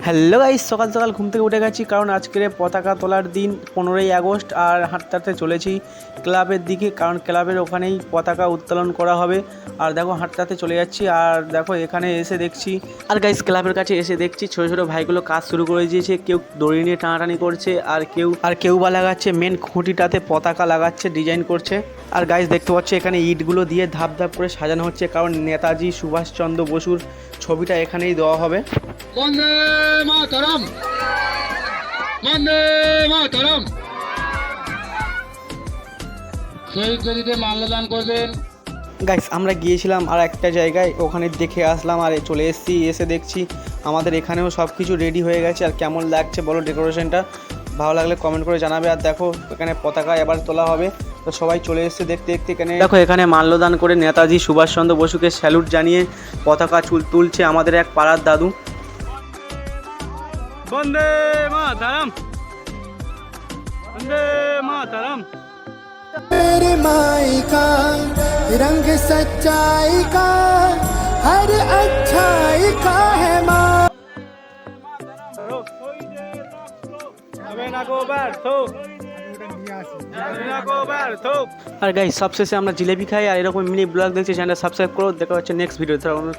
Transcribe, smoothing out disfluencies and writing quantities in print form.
Hello guys, সকাল সকাল ঘুম থেকে উঠে গেছি কারণ আজকের পতাকা তোলার দিন 15ই আগস্ট। আর হাঁটতে হাঁটতে চলেছি ক্লাবের দিকে, কারণ ক্লাবের ওখানেই পতাকা উত্তোলন করা হবে। আর দেখো হাঁটতে হাঁটতে চলে যাচ্ছি, আর দেখো এখানে এসে দেখছি, আর গাইস ক্লাবের কাছে এসে দেখছি ছোটো ছোটো ভাইগুলো কাজ শুরু করে দিয়েছে। কেউ দড়ি নিয়ে টানাটানি করছে, আর কেউ বা লাগাচ্ছে মেন খুঁটিটাতে পতাকা লাগাচ্ছে, ডিজাইন করছে। আর গাইস দেখতে পাচ্ছি এখানে ইটগুলো দিয়ে ধাপ ধাপ করে সাজানো হচ্ছে, কারণ নেতাজি সুভাষচন্দ্র বসুর ছবিটা এখানেই দেওয়া হবে। বন্দে মাতরম, বন্দে মাতরম। শহীদকে মাল্যদান করবেন। গাইস আমরা গিয়েছিলাম আর একটা জায়গায়, ওখানে দেখে আসলাম আর চলে এসেছি। এসে দেখছি আমাদের এখানেও সব কিছু রেডি হয়ে গেছে। আর কেমন লাগছে বলো ডেকোরেশনটা, ভালো লাগলে কমেন্ট করে জানাবে। আর দেখো এখানে পতাকা এবার তোলা হবে, তো সবাই চলে এসেছে দেখতে দেখতে। এখানে দেখো এখানে মাল্যদান করে নেতাজি সুভাষচন্দ্র বসুকে স্যালুট জানিয়ে পতাকা তুলছে আমাদের এক পাড়ার দাদু। বন্দে মাতরম, বন্দে মাতরম। मेरी माई का रंग सच्चाई का हर अच्छाई का है माँ। আর গাইস সবশেষে আমরা জিলেবি খাই আর এরকম মিনি ব্লগ দেখছি। চ্যানেলটা সাবস্ক্রাইব করো। দেখা হচ্ছে নেক্সট ভিডিও। টাটা।